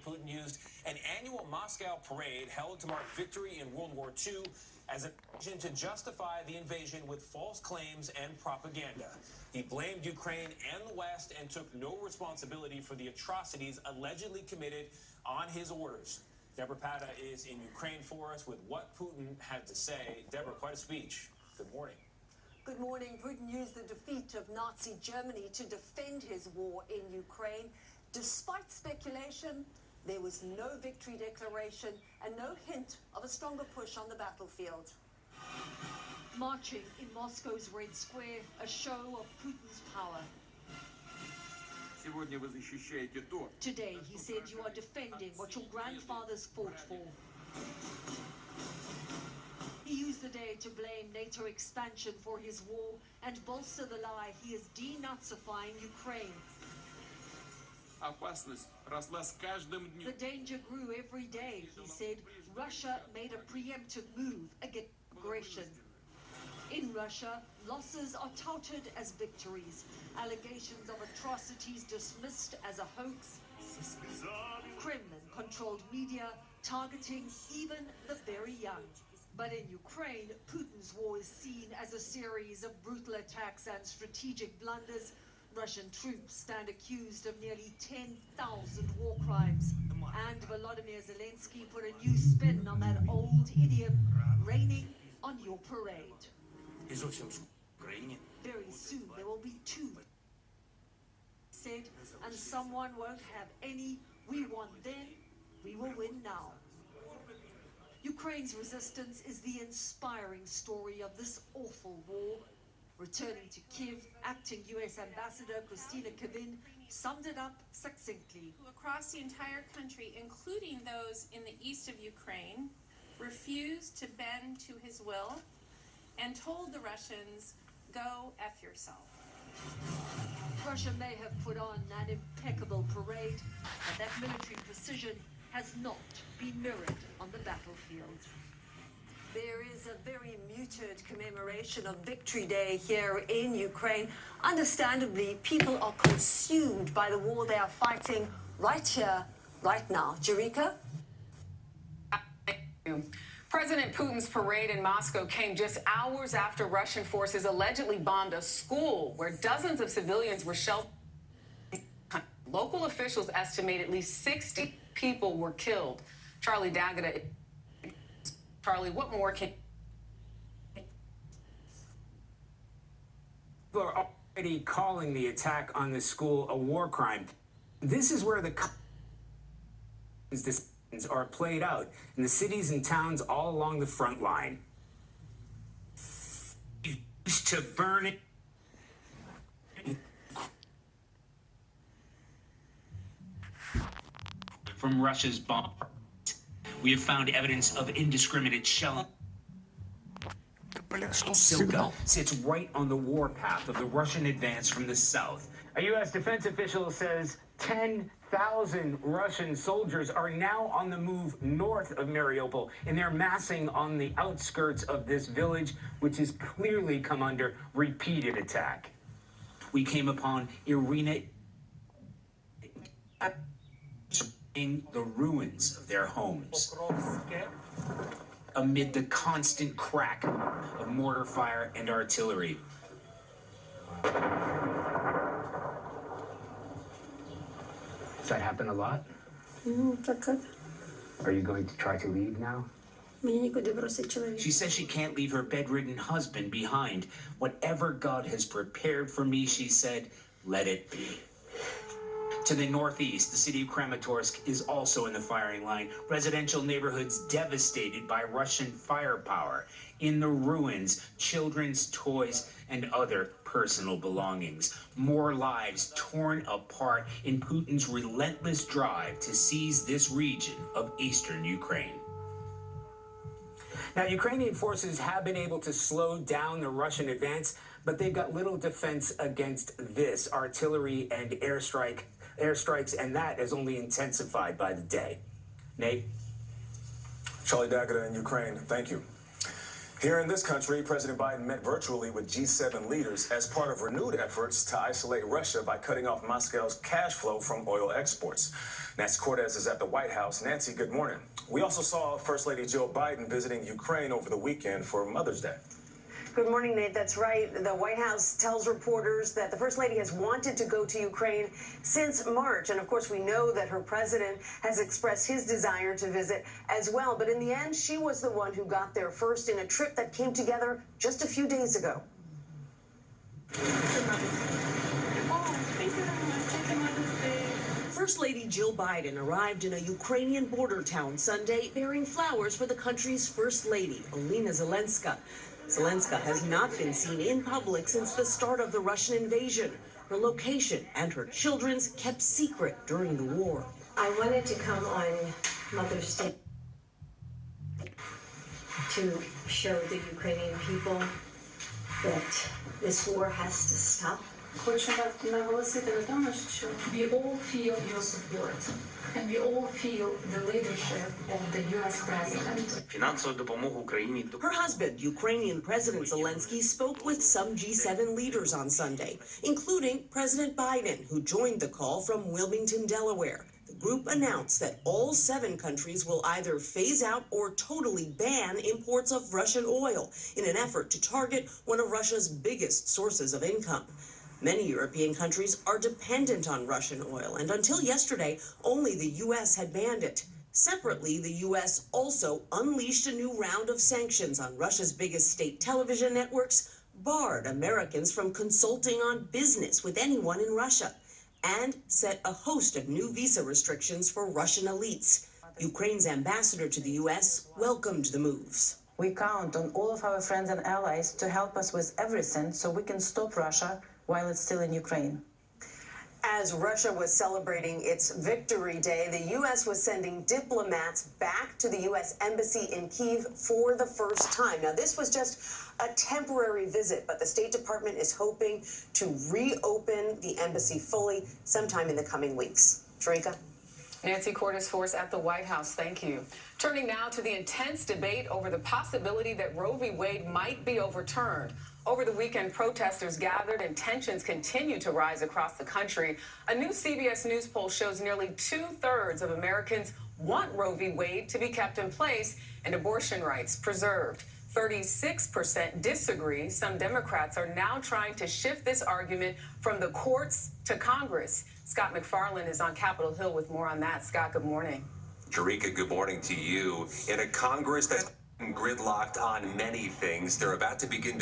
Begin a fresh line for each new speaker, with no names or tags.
Putin used an annual Moscow parade held to mark victory in World War II as an action to justify the invasion with false claims and propaganda. He blamed Ukraine and the West and took no responsibility for the atrocities allegedly committed on his orders. Deborah Pata is in Ukraine for us with what Putin had to say. Deborah, quite a speech. Good morning.
Good morning. Putin used the defeat of Nazi Germany to defend his war in Ukraine. Despite speculation, there was no victory declaration and no hint of a stronger push on the battlefield.
Marching in Moscow's Red Square, a show of Putin's power. Today, he said, you are defending what your grandfathers fought for. He used the day to blame NATO expansion for his war and bolster the lie he is denazifying Ukraine. The danger grew every day, he said. Russia made a preemptive move against aggression. In Russia, losses are touted as victories, allegations of atrocities dismissed as a hoax. Kremlin-controlled media targeting even the very young. But in Ukraine, Putin's war is seen as a series of brutal attacks and strategic blunders. Russian troops stand accused of nearly 10,000 war crimes. And Volodymyr Zelensky put a new spin on that old idiom, raining on your parade. Very soon there will be two, said, and someone won't have any. We won then, we will win now. Ukraine's resistance is the inspiring story of this awful war. Returning to Kyiv, acting U.S. Ambassador Kristina Kvien summed it up succinctly.
Across the entire country, including those in the east of Ukraine, refused to bend to his will and told the Russians, go F yourself.
Russia may have put on an impeccable parade, but that military precision has not been mirrored on the battlefield.
There is a very muted commemoration of Victory Day here in Ukraine. Understandably, people are consumed by the war they are fighting right here, right now. Jerika?
President Putin's parade in Moscow came just hours after Russian forces allegedly bombed a school where dozens of civilians were sheltered. Local officials estimate at least 60 people were killed. Charlie D'Agata. Charlie, what more can...
People are already calling the attack on the school a war crime. This is where the decisions are played out in the cities and towns all along the front line. Used to burn it. From Russia's bomb. We have found evidence of indiscriminate shelling. Silka sits right on the warpath of the Russian advance from the south. A U.S. defense official says 10,000 Russian soldiers are now on the move north of Mariupol, and they're massing on the outskirts of this village, which has clearly come under repeated attack. We came upon Irina in the ruins of their homes amid the constant crack of mortar fire and artillery. Does that happen a lot? Are you going to try to leave now? She says she can't leave her bedridden husband behind. Whatever God has prepared for me, she said, let it be. To the northeast, the city of Kramatorsk is also in the firing line. Residential neighborhoods devastated by Russian firepower. In the ruins, children's toys and other personal belongings. More lives torn apart in Putin's relentless drive to seize this region of eastern Ukraine. Now, Ukrainian forces have been able to slow down the Russian advance, but they've got little defense against this artillery and airstrikes, and that has only intensified by the day. Nate?
Charlie D'Agata in Ukraine, thank you. Here in this country, President Biden met virtually with G7 leaders as part of renewed efforts to isolate Russia by cutting off Moscow's cash flow from oil exports. Nancy Cortez is at the White House. Nancy, good morning. We also saw First Lady Joe Biden visiting Ukraine over the weekend for Mother's Day.
Good morning, Nate. That's right. The White House tells reporters that the First Lady has wanted to go to Ukraine since March. And of course, we know that her president has expressed his desire to visit as well. But in the end, she was the one who got there first in a trip that came together just a few days ago. First Lady Jill Biden arrived in a Ukrainian border town Sunday bearing flowers for the country's First Lady, Olena Zelenska. Zelenska has not been seen in public since the start of the Russian invasion. Her location and her children's kept secret during the war.
I wanted to come on Mother's Day to show the Ukrainian people that this war has to stop.
Хочу наголосити на тому, що we all feel your support and we all feel the leadership of the U.S. president.
Фінансову допомогу Україні.
Her husband, Ukrainian President Zelensky, spoke with some G7 leaders on Sunday, including President Biden, who joined the call from Wilmington, Delaware. The group announced that all 7 countries will either phase out or totally ban imports of Russian oil in an effort to target one of Russia's biggest sources of income. Many European countries are dependent on Russian oil, and until yesterday, only the U.S. had banned it. Separately, the U.S. also unleashed a new round of sanctions on Russia's biggest state television networks, barred Americans from consulting on business with anyone in Russia, and set a host of new visa restrictions for Russian elites. Ukraine's ambassador to the U.S. welcomed the moves.
We count on all of our friends and allies to help us with everything so we can stop Russia while it's still in Ukraine.
As Russia was celebrating its Victory Day, the U.S. was sending diplomats back to the U.S. Embassy in Kyiv for the first time. Now, this was just a temporary visit, but the State Department is hoping to reopen the embassy fully sometime in the coming weeks. Tarinka?
Nancy Cortez for us at the White House. Thank you. Turning now to the intense debate over the possibility that Roe v. Wade might be overturned. Over the weekend, protesters gathered and tensions continue to rise across the country. A new CBS News poll shows nearly 2/3 of Americans want Roe v. Wade to be kept in place and abortion rights preserved. 36% disagree. Some Democrats are now trying to shift this argument from the courts to Congress. Scott McFarland is on Capitol Hill with more on that. Scott, good morning.
Tarika, good morning to you. In a Congress that's gridlocked on many things, they're about to begin to